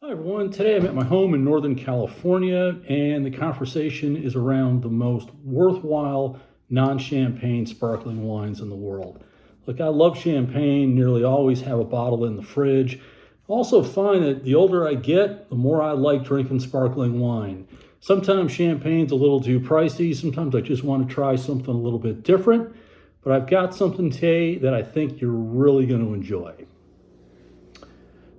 Hi everyone, today I'm at my home in Northern California and the conversation is around the most worthwhile non-champagne sparkling wines in the world. Look, I love champagne, nearly always have a bottle in the fridge. I also find that the older I get, the more I like drinking sparkling wine. Sometimes champagne's a little too pricey, sometimes I just want to try something a little bit different, but I've got something today that I think you're really going to enjoy.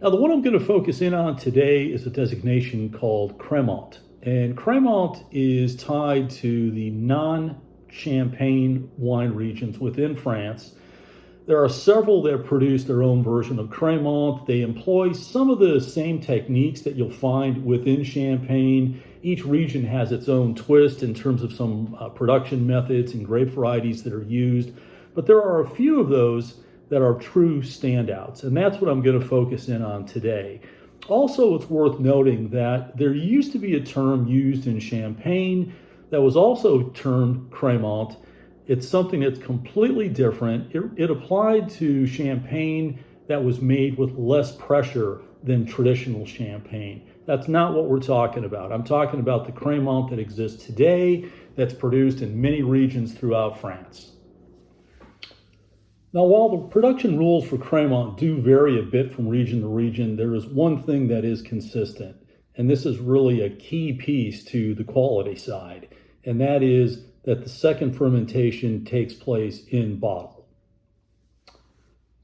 Now, the one I'm going to focus in on today is a designation called Cremant. And Cremant is tied to the non-champagne wine regions within France. There are several that produce their own version of Cremant. They employ some of the same techniques that you'll find within Champagne. Each region has its own twist in terms of some production methods and grape varieties that are used. But there are a few of those that are true standouts, and that's what I'm going to focus in on today. Also, it's worth noting that there used to be a term used in Champagne that was also termed Cremant. It's something that's completely different. It applied to Champagne that was made with less pressure than traditional Champagne. That's not what we're talking about. I'm talking about the Cremant that exists today, that's produced in many regions throughout France. Now, while the production rules for Cremant do vary a bit from region to region, there is one thing that is consistent, and this is really a key piece to the quality side, and that is that the second fermentation takes place in bottle.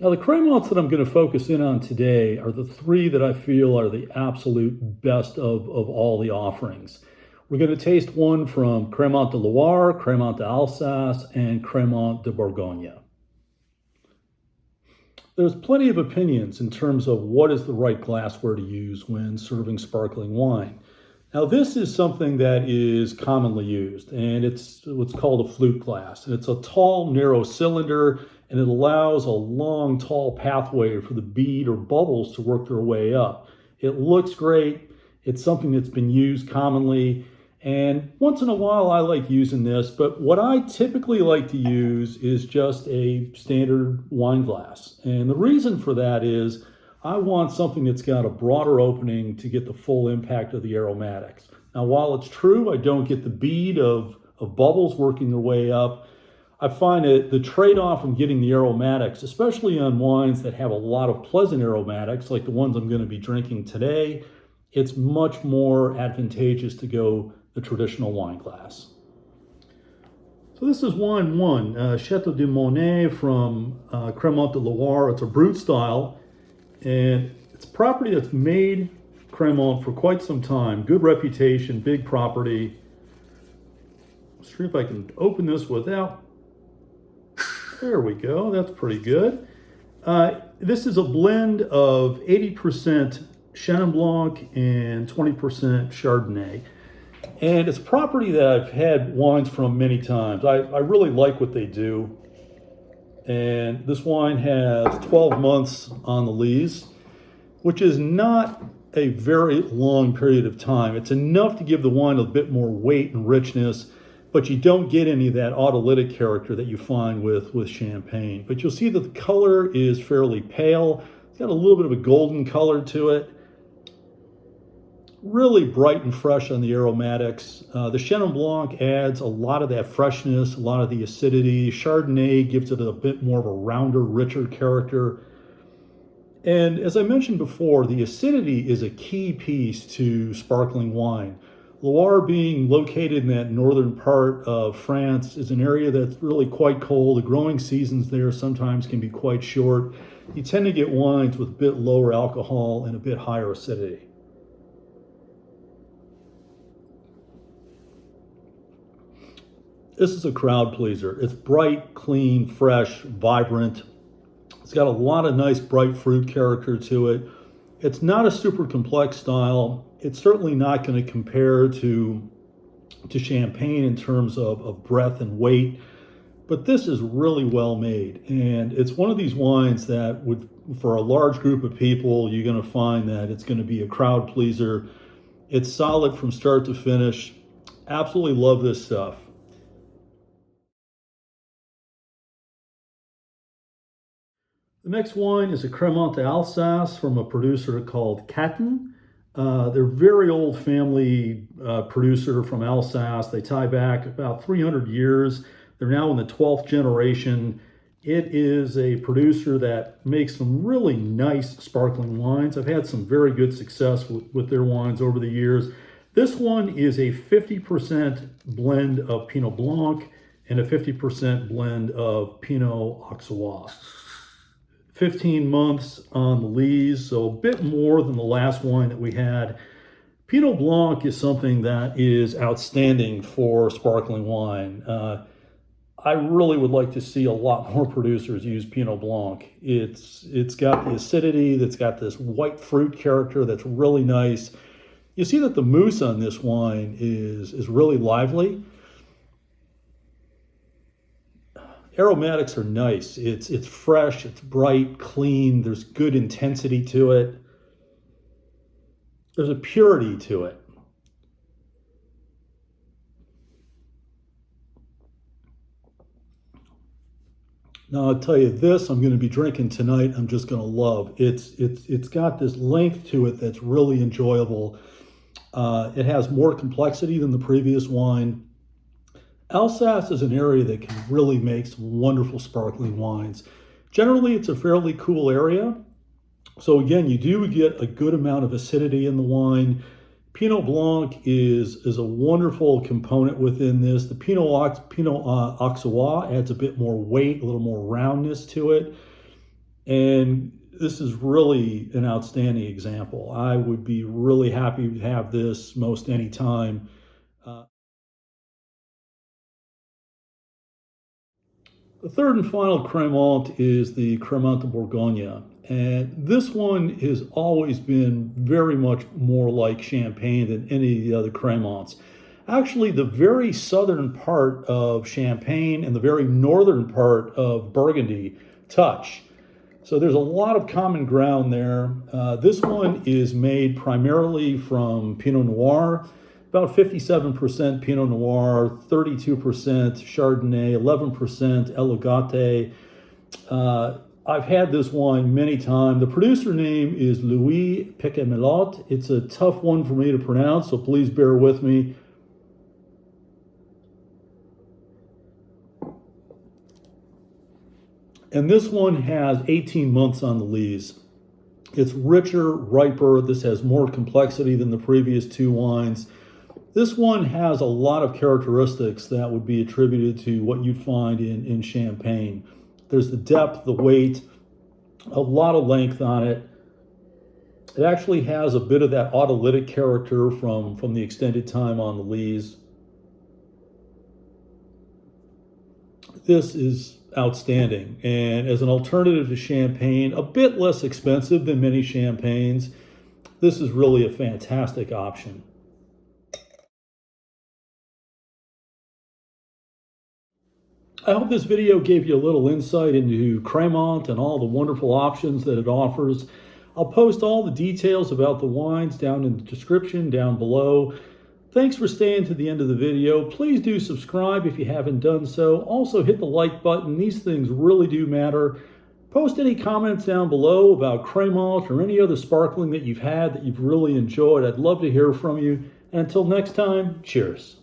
Now, the Cremants that I'm going to focus in on today are the three that I feel are the absolute best of all the offerings. We're going to taste one from Cremant de Loire, Cremant de Alsace, and Cremant de Bourgogne. There's plenty of opinions in terms of what is the right glassware to use when serving sparkling wine. Now, this is something that is commonly used, and it's what's called a flute glass. And it's a tall, narrow cylinder, and it allows a long, tall pathway for the bead or bubbles to work their way up. It looks great. It's something that's been used commonly. And once in a while, I like using this, but what I typically like to use is just a standard wine glass. And the reason for that is I want something that's got a broader opening to get the full impact of the aromatics. Now, while it's true, I don't get the bead of bubbles working their way up, I find that the trade-off in getting the aromatics, especially on wines that have a lot of pleasant aromatics, like the ones I'm going to be drinking today, it's much more advantageous to go the traditional wine glass. So this is wine one, Chateau de Maunay from Cremant de Loire. It's a Brut style, and it's a property that's made Cremant for quite some time. Good reputation, big property. Let's see if I can open this without. There we go, that's pretty good. This is a blend of 80% Chenin Blanc and 20% Chardonnay. And it's a property that I've had wines from many times. I really like what they do. And this wine has 12 months on the lees, which is not a very long period of time. It's enough to give the wine a bit more weight and richness, but you don't get any of that autolytic character that you find with champagne. But you'll see that the color is fairly pale. It's got a little bit of a golden color to it. Really bright and fresh on the aromatics. The Chenin Blanc adds a lot of that freshness, a lot of the acidity. Chardonnay gives it a bit more of a rounder, richer character. And as I mentioned before, the acidity is a key piece to sparkling wine. Loire, being located in that northern part of France, is an area that's really quite cold. The growing seasons there sometimes can be quite short. You tend to get wines with a bit lower alcohol and a bit higher acidity. This is a crowd pleaser. It's bright, clean, fresh, vibrant. It's got a lot of nice bright fruit character to it. It's not a super complex style. It's certainly not going to compare to champagne in terms of breadth and weight, but this is really well made. And it's one of these wines that would, for a large group of people, you're going to find that it's going to be a crowd pleaser. It's solid from start to finish. Absolutely love this stuff. The next wine is a Cremant d'Alsace from a producer called Cattin. They're very old family producer from Alsace. They tie back about 300 years. They're now in the 12th generation. It is a producer that makes some really nice sparkling wines. I've had some very good success with their wines over the years. This one is a 50% blend of Pinot Blanc and a 50% blend of Pinot Auxerrois. 15 months on the lees, so a bit more than the last wine that we had. Pinot Blanc is something that is outstanding for sparkling wine. I really would like to see a lot more producers use Pinot Blanc. It's got the acidity, that's got this white fruit character that's really nice. You see that the mousse on this wine is really lively. Aromatics are nice. It's fresh, it's bright, clean, there's good intensity to it. There's a purity to it. Now I'll tell you this, I'm going to be drinking tonight, I'm just going to love. It's got this length to it that's really enjoyable. It has more complexity than the previous wine. Alsace is an area that can really make some wonderful sparkling wines. Generally, it's a fairly cool area. So again, you do get a good amount of acidity in the wine. Pinot Blanc is a wonderful component within this. The Pinot Auxerrois adds a bit more weight, a little more roundness to it. And this is really an outstanding example. I would be really happy to have this most any time. The third and final Cremant is the Cremant de Bourgogne. And this one has always been very much more like Champagne than any of the other Cremants. Actually, the very southern part of Champagne and the very northern part of Burgundy touch. So there's a lot of common ground there. This one is made primarily from Pinot Noir. About 57% Pinot Noir, 32% Chardonnay, 11% Elegante. I've had this wine many times. The producer name is Louis Picamelot. It's a tough one for me to pronounce, so please bear with me. And this one has 18 months on the lees. It's richer, riper. This has more complexity than the previous two wines. This one has a lot of characteristics that would be attributed to what you'd find in Champagne. There's the depth, the weight, a lot of length on it. It actually has a bit of that autolytic character from the extended time on the lees. This is outstanding. And as an alternative to Champagne, a bit less expensive than many Champagnes, this is really a fantastic option. I hope this video gave you a little insight into Cremant and all the wonderful options that it offers. I'll post all the details about the wines down in the description down below. Thanks for staying to the end of the video. Please do subscribe if you haven't done so. Also hit the like button. These things really do matter. Post any comments down below about Cremant or any other sparkling that you've had that you've really enjoyed. I'd love to hear from you. And until next time, cheers.